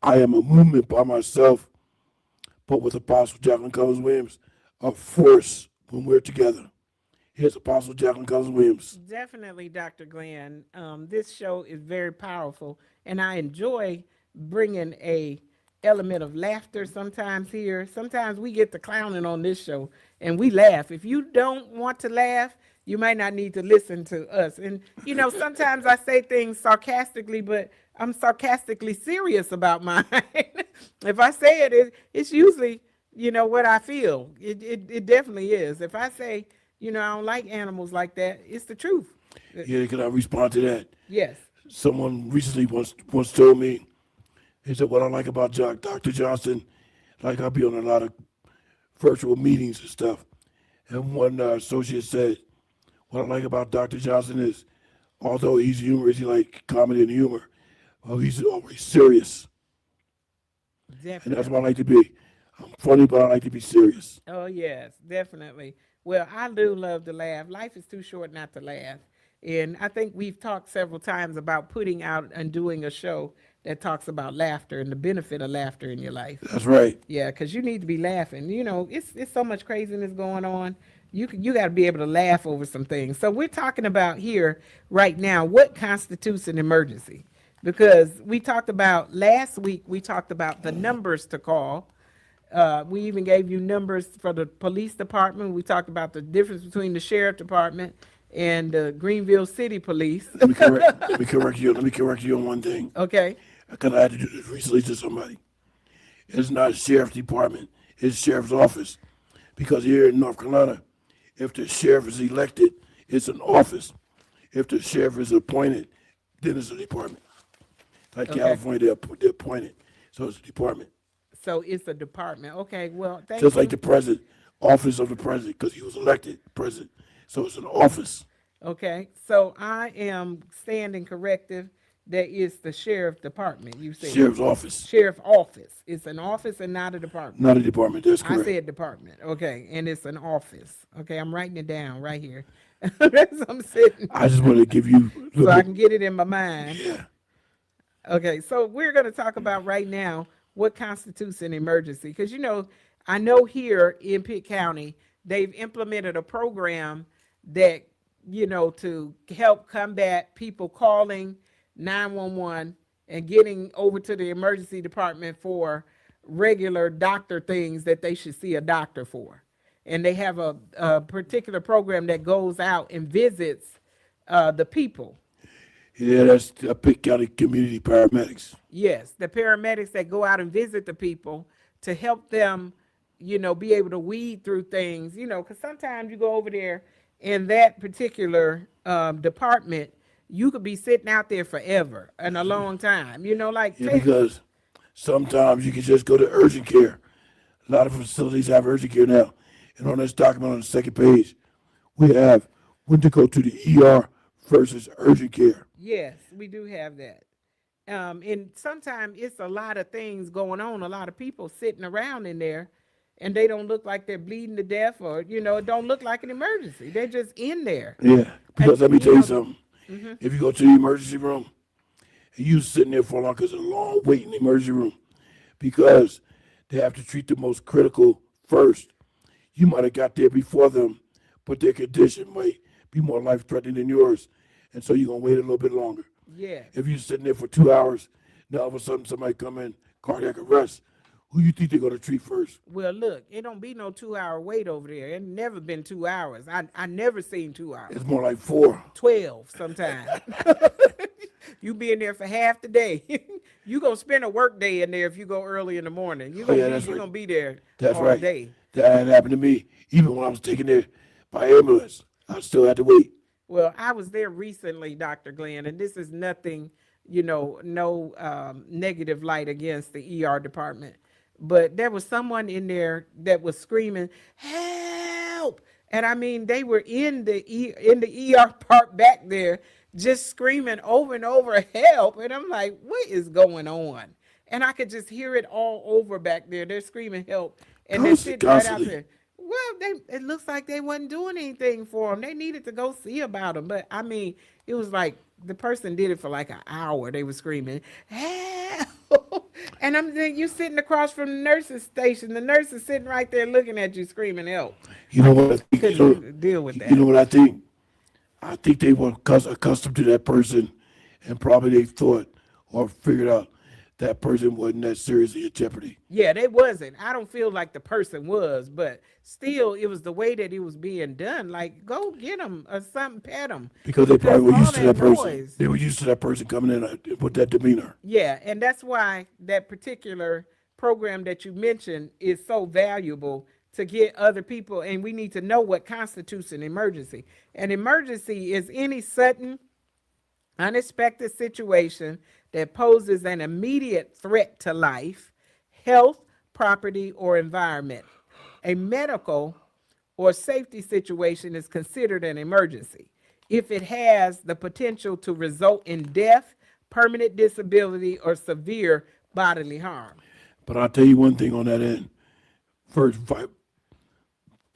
S3: I am a movement by myself, but with Apostle Jacqueline Cullins Williams, a force when we're together. Here's Apostle Jacqueline Cullins Williams.
S4: Definitely, Dr. Glenn. This show is very powerful, and I enjoy bringing a element of laughter sometimes here. Sometimes we get the clowning on this show, and we laugh. If you don't want to laugh, you might not need to listen to us. And, you know, sometimes I say things sarcastically, but I'm sarcastically serious about mine. If I say it, it's usually, you know, what I feel. It definitely is. If I say, you know, I don't like animals like that, it's the truth.
S3: Yeah, can I respond to that?
S4: Yes.
S3: Someone recently once told me, he said, what I like about Dr. Johnson, like I'll be on a lot of virtual meetings and stuff. And one associate said, what I like about Dr. Johnson is, although he's humorous, he like comedy and humor, well, he's always serious.
S4: Definitely.
S3: And that's what I like to be. I'm funny, but I like to be serious.
S4: Oh, yes, definitely. Well, I do love to laugh. Life is too short not to laugh. And I think we've talked several times about putting out and doing a show that talks about laughter and the benefit of laughter in your life.
S3: That's right.
S4: Yeah, because you need to be laughing. You know, it's so much craziness going on. You got to be able to laugh over some things. So we're talking about here right now what constitutes an emergency. Because we talked about last week, we talked about the numbers to call. We even gave you numbers for the police department. We talked about the difference between the sheriff department and the Greenville City Police.
S3: Let me correct you on one thing.
S4: Okay.
S3: Because I had to do this recently to somebody. It's not a sheriff's department, it's sheriff's office. Because here in North Carolina, if the sheriff is elected, it's an office. If the sheriff is appointed, then it's a department. Like
S4: Okay.
S3: California, they're appointed, so it's a department.
S4: So it's a department. Okay, well, thank
S3: Just
S4: you.
S3: like the president, office of the president, because he was elected president. So it's an office.
S4: Okay, so I am standing corrective. That is the sheriff department, you said.
S3: Sheriff's office,
S4: Sheriff office. It's an office and not a department.
S3: not a department. That's
S4: I
S3: correct.
S4: said department. Okay, and it's an office. Okay, I'm writing it down right here. As I'm sitting,
S3: I just want to give you a
S4: so
S3: little
S4: I
S3: bit-
S4: can get it in my mind.
S3: yeah.
S4: Okay, so we're going to talk about right now what constitutes an emergency. Because, you know, I know here in Pitt County, they've implemented a program that, you know, to help combat people calling 911 and getting over to the emergency department for regular doctor things that they should see a doctor for. And they have a particular program that goes out and visits the people.
S3: Yeah, that's Pitt County Community Paramedics.
S4: Yes, the paramedics that go out and visit the people to help them, you know, be able to weed through things, you know, because sometimes you go over there and that particular department, you could be sitting out there forever and a long time. Like
S3: Yeah, because sometimes you can just go to urgent care. A lot of facilities have urgent care now. And on this document on the second page, we have when to go to the ER versus urgent care.
S4: yes, we do have that. And sometimes it's a lot of things going on, a lot of people sitting around in there, and they don't look like they're bleeding to death, or it don't look like an emergency. They're just in there.
S3: Yeah, because let me tell you something.
S4: Mm-hmm.
S3: If you go to the emergency room, and you sitting there for long, because it's a long wait in the emergency room, because they have to treat the most critical first. You might have got there before them, but their condition might be more life-threatening than yours, and so you're going to wait a little bit longer.
S4: Yeah.
S3: If you're sitting there for 2 hours, now all of a sudden somebody come in, cardiac arrest, who you think they're going to treat first?
S4: Well, look, it don't be no 2-hour wait over there. It never been 2 hours. I never seen 2 hours.
S3: It's more like 4.
S4: 12 sometimes. You be in there for half the day. You gonna spend a work day in there if you go early in the morning. You gonna be there
S3: That's
S4: all
S3: right.
S4: day.
S3: That happened to me. Even when I was taken there by ambulance, I still had to wait.
S4: Well, I was there recently, Dr. Glenn, and this is nothing, no negative light against the ER department. But there was someone in there that was screaming, "Help!" And I mean, they were in the ER part back there, just screaming over and over, "Help!" And I'm like, what is going on? And I could just hear it all over back there. They're screaming help, and they're sitting right out there. Well, it looks like they wasn't doing anything for them. They needed to go see about them. But I mean, it was like the person did it for like an hour. They were screaming, "Help!" And I'm thinking, you're sitting across from the nurse's station. The nurse is sitting right there looking at you, screaming help.
S3: You know what I think?
S4: Couldn't deal with that.
S3: You know what I think? I think they were accustomed to that person, and probably they thought or figured out that person wasn't that seriously in jeopardy.
S4: Yeah, they wasn't. I don't feel like the person was, but still, it was the way that it was being done. Like, go get him or something, pet him.
S3: Because they probably were
S4: all
S3: used to that person.
S4: noise.
S3: They were used to that person coming in with that demeanor.
S4: Yeah, and that's why that particular program that you mentioned is so valuable to get other people, and we need to know what constitutes an emergency. An emergency is any sudden, unexpected situation that poses an immediate threat to life, health, property, or environment. A medical or safety situation is considered an emergency if it has the potential to result in death, permanent disability, or severe bodily harm.
S3: But I'll tell you one thing on that end. First,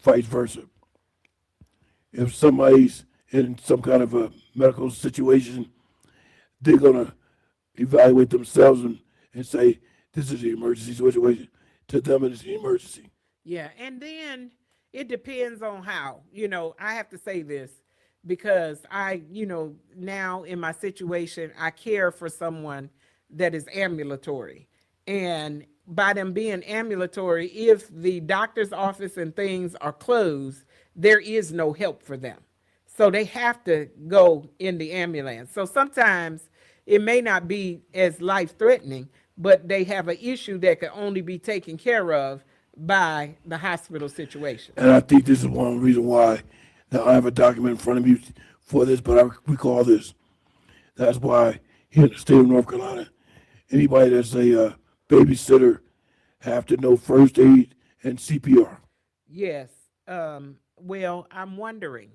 S3: vice versa. If somebody's in some kind of a medical situation, they're going to evaluate themselves and say, this is an emergency situation. To them, it is an emergency.
S4: Yeah, and then it depends on how. I have to say this because I, now in my situation, I care for someone that is ambulatory. And by them being ambulatory, if the doctor's office and things are closed, there is no help for them. So they have to go in the ambulance. So sometimes it may not be as life-threatening, but they have an issue that can only be taken care of by the hospital situation.
S3: And I think this is one reason why, now I have a document in front of me for this, but I recall this. That's why here in the state of North Carolina, anybody that's a babysitter have to know first aid and CPR.
S4: Yes. Well, I'm wondering,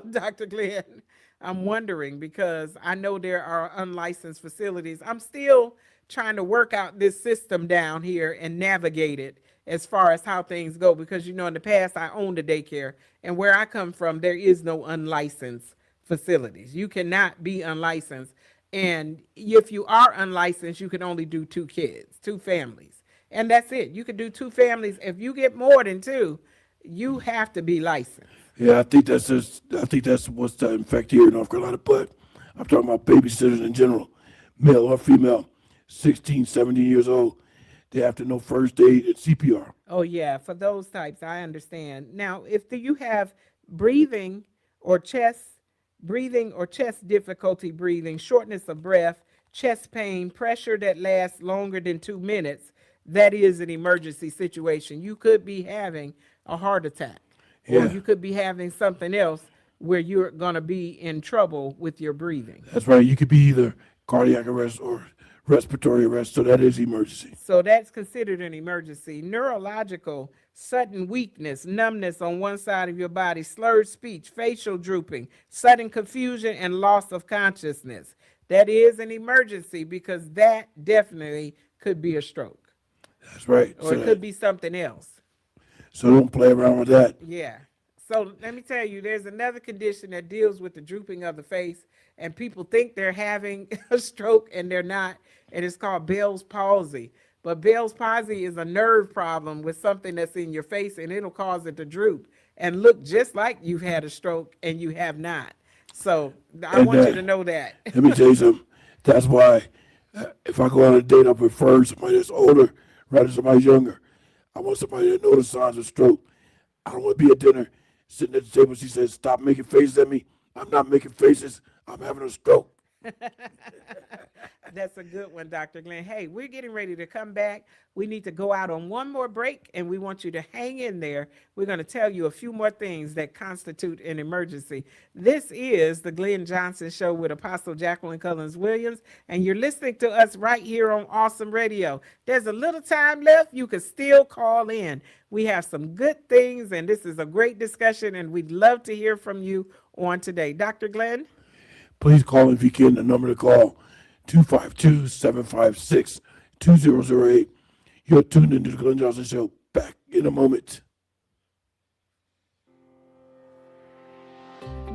S4: Dr. Glenn, I'm wondering because I know there are unlicensed facilities. I'm still trying to work out this system down here and navigate it as far as how things go, because in the past I owned a daycare, and where I come from there is no unlicensed facilities. You cannot be unlicensed, and if you are unlicensed you can only do 2 kids, 2 families, and that's it. You can do 2 families. If you get more than 2, you have to be licensed.
S3: Yeah, I think that's what's in effect here in North Carolina, but I'm talking about babysitters in general, male or female, 16, 17 years old. They have to know first aid and CPR.
S4: Oh yeah, for those types, I understand. Now, if you have breathing or chest difficulty breathing, shortness of breath, chest pain, pressure that lasts longer than 2 minutes, that is an emergency situation. You could be having a heart attack, or you could be having something else where you're going to be in trouble with your breathing.
S3: That's right. You could be either cardiac arrest or respiratory arrest, so that is emergency.
S4: So that's considered an emergency. Neurological, sudden weakness, numbness on one side of your body, slurred speech, facial drooping, sudden confusion, and loss of consciousness. That is an emergency because that definitely could be a stroke.
S3: That's right.
S4: Or it could be something else.
S3: So don't play around with that.
S4: Yeah. So let me tell you, there's another condition that deals with the drooping of the face, and people think they're having a stroke and they're not, and it's called Bell's palsy. But Bell's palsy is a nerve problem with something that's in your face, and it'll cause it to droop and look just like you've had a stroke and you have not. So I want you to know that.
S3: Let me tell you something. That's why if I go on a date, I prefer somebody that's older rather than somebody younger. I want somebody that knows the signs of stroke. I don't want to be at dinner sitting at the table. She says, "Stop making faces at me." I'm not making faces. I'm having a stroke.
S4: That's a good one, Dr. Glenn. Hey, we're getting ready to come back. We need to go out on one more break, and we want you to hang in there. We're going to tell you a few more things that constitute an emergency. This is the Glenn Johnson Show with Apostle Jacqueline Cullins Williams, and you're listening to us right here on Awesome Radio. There's a little time left. You can still call in. We have some good things, and this is a great discussion, and we'd love to hear from you on today. Dr. Glenn?
S3: Please call if you can. The number to call, 252-756-2008. You're tuned into the Glenn Johnson Show. Back in a moment.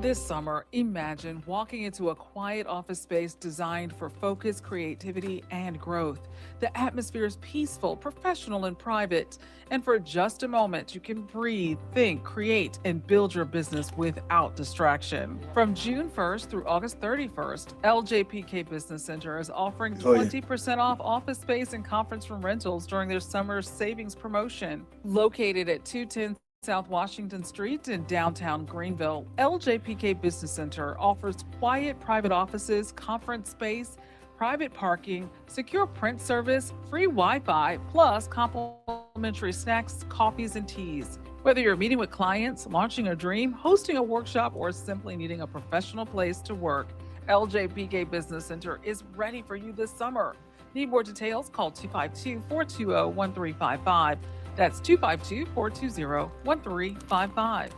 S11: This summer, imagine walking into a quiet office space designed for focus, creativity, and growth. The atmosphere is peaceful, professional, and private. And for just a moment, you can breathe, think, create, and build your business without distraction. From June 1st through August 31st, LJPK Business Center is offering 20% off office space and conference room rentals during their summer savings promotion. Located at 210 South Washington Street in downtown Greenville, LJPK Business Center offers quiet private offices, conference space, private parking, secure print service, free Wi-Fi, plus complimentary snacks, coffees, and teas. Whether you're meeting with clients, launching a dream, hosting a workshop, or simply needing a professional place to work, LJPK Business Center is ready for you this summer. Need more details? Call 252-420-1355. That's 252-420-1355.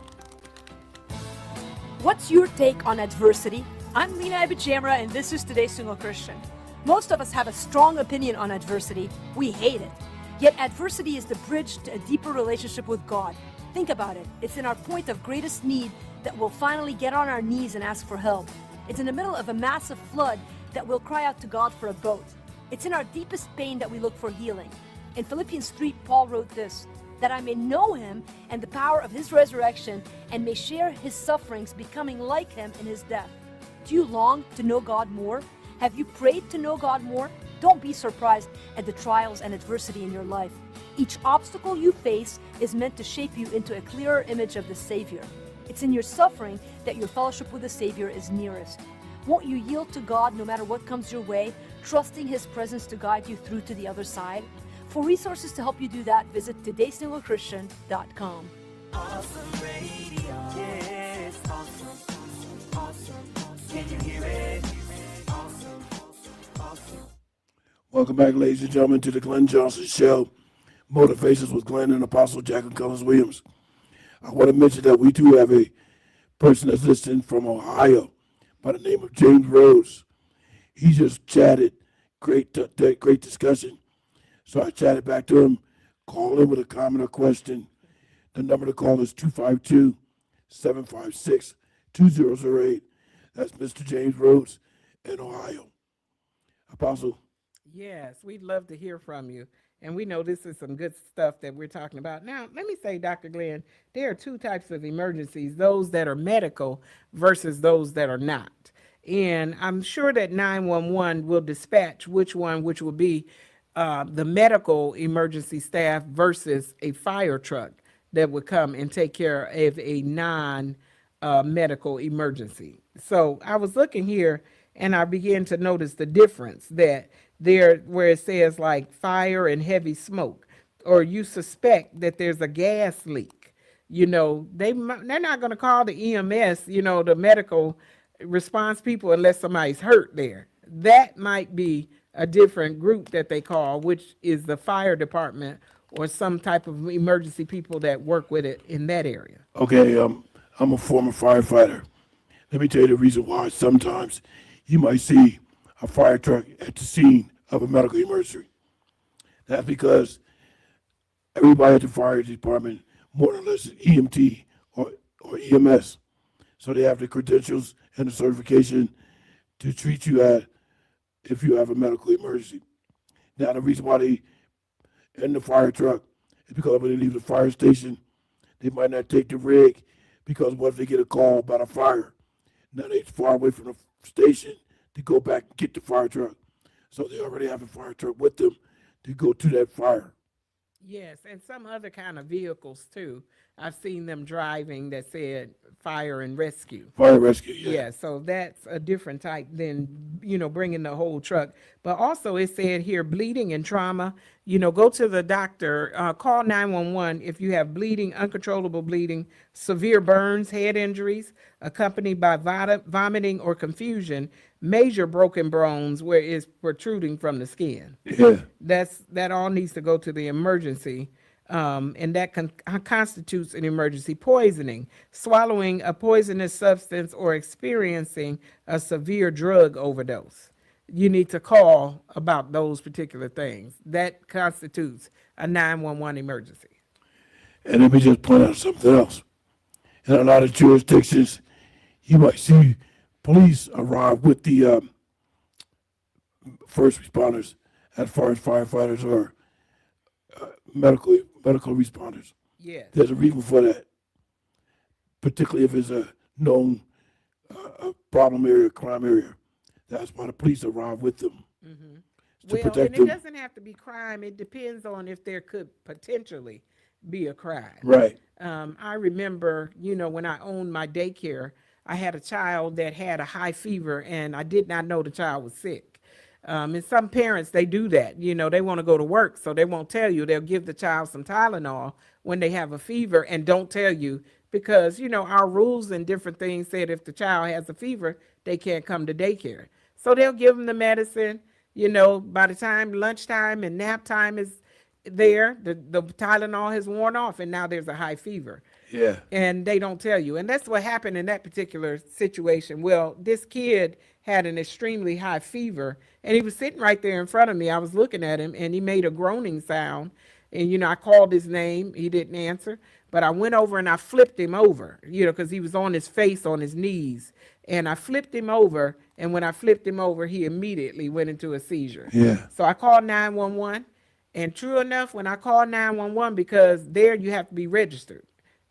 S12: What's your take on adversity? I'm Lena Abijamra, and this is Today's Single Christian. Most of us have a strong opinion on adversity. We hate it. Yet adversity is the bridge to a deeper relationship with God. Think about it. It's in our point of greatest need that we'll finally get on our knees and ask for help. It's in the middle of a massive flood that we'll cry out to God for a boat. It's in our deepest pain that we look for healing. In Philippians 3, Paul wrote this, that I may know him and the power of his resurrection and may share his sufferings, becoming like him in his death. Do you long to know God more? Have you prayed to know God more? Don't be surprised at the trials and adversity in your life. Each obstacle you face is meant to shape you into a clearer image of the Savior. It's in your suffering that your fellowship with the Savior is nearest. Won't you yield to God no matter what comes your way, trusting his presence to guide you through to the other side? For resources to help you do that, visit todaysinglepchristian.com.
S7: Awesome radio. Yes, awesome, awesome, awesome. Can you hear it? Awesome, awesome.
S3: Welcome back, ladies and gentlemen, to the Glenn Johnson Show. Motivations with Glenn and Apostle Jacqueline Cullins Williams. I want to mention that we do have a person that's listening from Ohio by the name of James Rose. He just chatted. Great discussion. So I chatted back to him. Call in with a comment or question. The number to call is 252-756-2008. That's Mr. James Rose in Ohio. Apostle.
S4: Yes, we'd love to hear from you. And we know this is some good stuff that we're talking about. Now, let me say, Dr. Glenn, there are two types of emergencies, those that are medical versus those that are not. And I'm sure that 911 will dispatch which will be the medical emergency staff versus a fire truck that would come and take care of a non-medical emergency. So I was looking here and I began to notice the difference that there, where it says like fire and heavy smoke, or you suspect that there's a gas leak, they're not going to call the EMS, the medical response people unless somebody's hurt there. That might be a different group that they call, which is the fire department or some type of emergency people that work with it in that area.
S3: Okay, I'm a former firefighter. Let me tell you the reason why sometimes you might see a fire truck at the scene of a medical emergency. That's because everybody at the fire department more or less is EMT or EMS. So they have the credentials and the certification to treat you if you have a medical emergency. Now, the reason why they in the fire truck is because when they leave the fire station, they might not take the rig because what if they get a call about a fire? Now they're far away from the station to go back and get the fire truck. So they already have a fire truck with them to go to that fire.
S4: Yes, and some other kind of vehicles too. I've seen them driving that said fire and rescue.
S3: Fire rescue, yeah.
S4: Yeah, so that's a different type than, bringing the whole truck. But also it said here, bleeding and trauma, go to the doctor, call 911 if you have bleeding, uncontrollable bleeding, severe burns, head injuries, accompanied by vomiting or confusion, major broken bones where it's protruding from the skin.
S3: Yeah.
S4: That all needs to go to the emergency. And that constitutes an emergency. Poisoning, swallowing a poisonous substance or experiencing a severe drug overdose. You need to call about those particular things. That constitutes a 911 emergency.
S3: And let me just point out something else. In a lot of jurisdictions, you might see police arrive with the first responders as far as firefighters or medical responders.
S4: Yeah.
S3: There's a reason for that, particularly if it's a known problem area, crime area. That's why the police arrive with them.
S4: Mm-hmm.
S3: To
S4: Well,
S3: protect
S4: and it
S3: them.
S4: doesn't have to be crime. It depends on if there could potentially be a crime.
S3: Right.
S4: I remember, when I owned my daycare, I had a child that had a high fever, and I did not know the child was sick. And some parents, they do that. They want to go to work, so they won't tell you. They'll give the child some Tylenol when they have a fever and don't tell you because, our rules and different things said if the child has a fever, they can't come to daycare. So they'll give them the medicine. By the time lunchtime and nap time is there, the Tylenol has worn off, and now there's a high fever.
S3: Yeah.
S4: And they don't tell you. And that's what happened in that particular situation. Well, this kid had an extremely high fever, and he was sitting right there in front of me. I was looking at him, and he made a groaning sound. And, I called his name. He didn't answer. But I went over and I flipped him over, because he was on his face, on his knees. And I flipped him over. And when I flipped him over, he immediately went into a seizure.
S3: Yeah.
S4: So I called 911. And true enough, when I called 911, because there you have to be registered.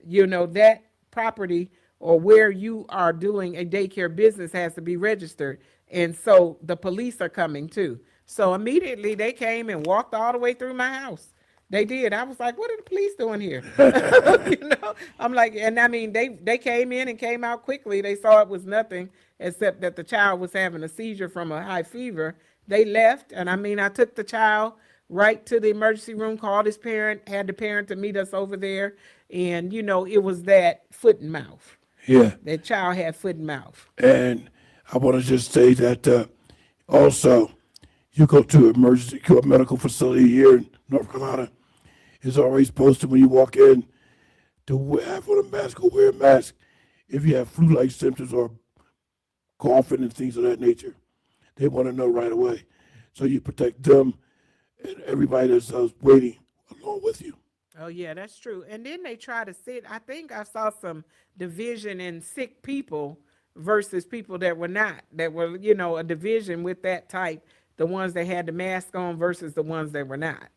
S4: That property or where you are doing a daycare business has to be registered. And so the police are coming too. So immediately they came and walked all the way through my house. They did. I was like, what are the police doing here? I'm like, and I mean, they came in and came out quickly. They saw it was nothing except that the child was having a seizure from a high fever. They left. And I mean, I took the child right to the emergency room, called his parent, had the parent to meet us over there. And, it was that foot and mouth.
S3: Yeah.
S4: That child had foot and mouth.
S3: And I want to just say that also, you go to a medical facility here in North Carolina, it's always posted when you walk in to have on a mask or wear a mask if you have flu-like symptoms or coughing and things of that nature. They want to know right away. So you protect them and everybody that's waiting along with you.
S4: Oh, yeah, that's true. And then they try to I think I saw some division in sick people versus people that were not, that were, a division with that type, the ones that had the mask on versus the ones that were not.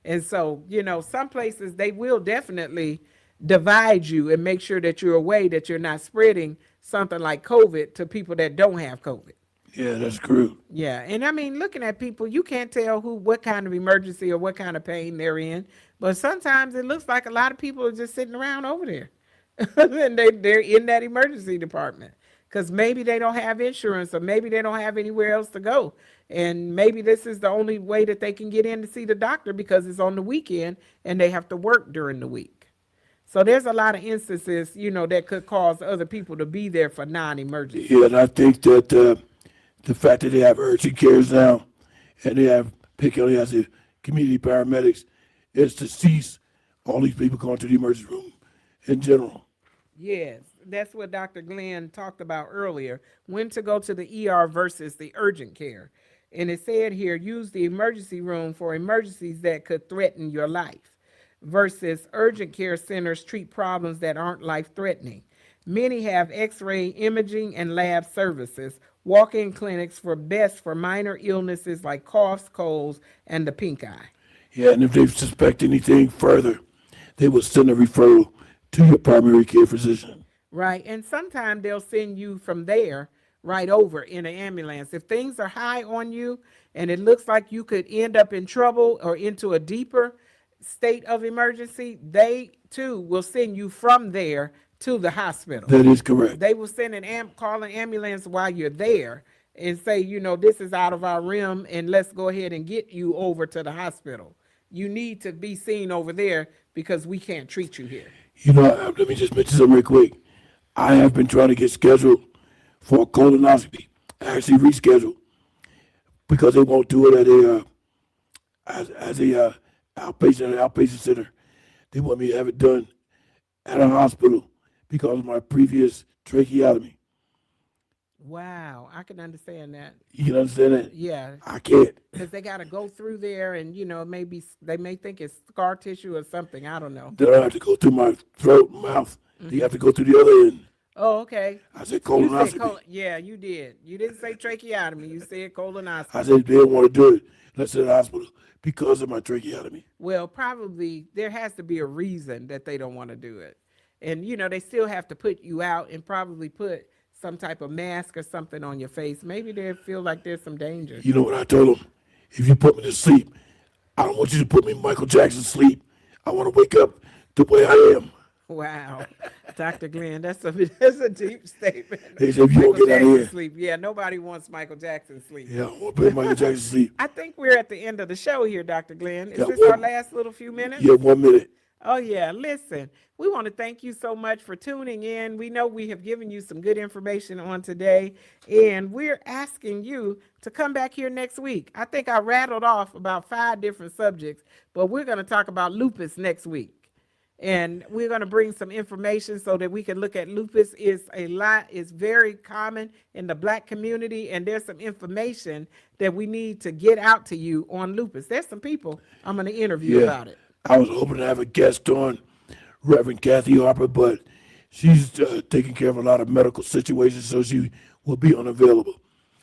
S4: And so, some places they will definitely divide you and make sure that you're aware that you're not spreading something like COVID to people that don't have COVID.
S3: Yeah, that's true.
S4: Yeah, and I mean, looking at people, you can't tell what kind of emergency or what kind of pain they're in. But sometimes it looks like a lot of people are just sitting around over there, and they're in that emergency department because maybe they don't have insurance or maybe they don't have anywhere else to go, and maybe this is the only way that they can get in to see the doctor because it's on the weekend and they have to work during the week. So there's a lot of instances, you know, that could cause other people to be there for non-emergency.
S3: Yeah, and I think that the fact that they have urgent cares now, and they have particularly as the community paramedics, is to cease all these people going to the emergency room in general.
S4: Yes, that's what Dr. Glenn talked about earlier, when to go to the ER versus the urgent care. And it said here, use the emergency room for emergencies that could threaten your life, versus urgent care centers treat problems that aren't life-threatening. Many have x-ray imaging and lab services. Walk-in clinics for best for minor illnesses like coughs, colds, and the pink eye.
S3: Yeah, and if they suspect anything further, they will send a referral to your primary care physician.
S4: Right, and sometimes they'll send you from there right over in an ambulance. If things are high on you and it looks like you could end up in trouble or into a deeper state of emergency, they too will send you from there to the hospital.
S3: That is correct.
S4: They will send call an ambulance while you're there and say, you know, this is out of our realm and let's go ahead and get you over to the hospital. You need to be seen over there because we can't treat you here.
S3: You know, let me just mention something real quick. I have been trying to get scheduled for a colonoscopy. I actually rescheduled because they won't do it at a outpatient center. They want me to have it done at a hospital because of my previous tracheotomy.
S4: Wow, I can understand that.
S3: You can understand that?
S4: Yeah.
S3: I can't.
S4: Because they got to go through there and, you know, maybe they may think it's scar tissue or something. I don't know.
S3: They don't have to go through my throat and mouth. They have to go through the other end.
S4: Oh, okay.
S3: I said
S4: You said
S3: colonoscopy.
S4: yeah, you did. You didn't say tracheotomy. You said colonoscopy.
S3: I said they don't want to do it. Let's say the hospital because of my tracheotomy.
S4: Well, probably there has to be a reason that they don't want to do it. And, you know, they still have to put you out and probably put some type of mask or something on your face. Maybe they feel like there's some danger.
S3: You know what I told them? If you put me to sleep, I don't want you to put me in Michael Jackson's sleep. I want to wake up the way I am.
S4: Wow. Dr. Glenn, that's a deep statement.
S3: They said, if you don't
S4: Michael
S3: get out of
S4: Jackson
S3: here.
S4: sleep. Yeah, nobody wants Michael Jackson sleep.
S3: Yeah, I want to put Michael Jackson's sleep.
S4: I think we're at the end of the show here, Dr. Glenn. Is
S3: Yeah,
S4: this
S3: one-
S4: our last little few minutes?
S3: Yeah, 1 minute.
S4: Oh, yeah. Listen, we want to thank you so much for tuning in. We know we have given you some good information on today, and we're asking you to come back here next week. I think I rattled off about 5 different subjects, but we're going to talk about lupus next week. And we're going to bring some information so that we can look at lupus. It's very common in the Black community, and there's some information that we need to get out to you on lupus. There's some people I'm going to interview about it.
S3: I was hoping to have a guest on, Reverend Kathy Harper, but she's taking care of a lot of medical situations, so she will be unavailable.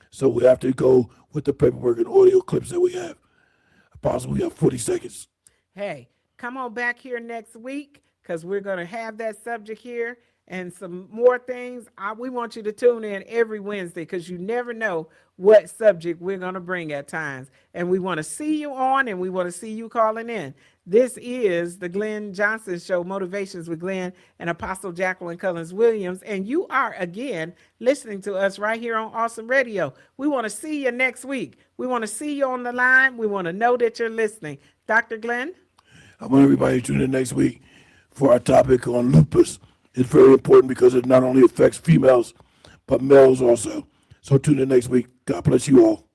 S3: So we have to go with the paperwork and audio clips that we have. Possibly we have 40 seconds.
S4: Hey, come on back here next week because we're going to have that subject here and some more things. We want you to tune in every Wednesday because you never know what subject we're going to bring at times. And we want to see you on and we want to see you calling in. This is the Glenn Johnson Show, Motivations with Glenn and Apostle Jacqueline Cullins Williams. And you are, again, listening to us right here on Awesome Radio. We want to see you next week. We want to see you on the line. We want to know that you're listening. Dr. Glenn?
S3: I want everybody to tune in next week for our topic on lupus. It's very important because it not only affects females, but males also. So tune in next week. God bless you all.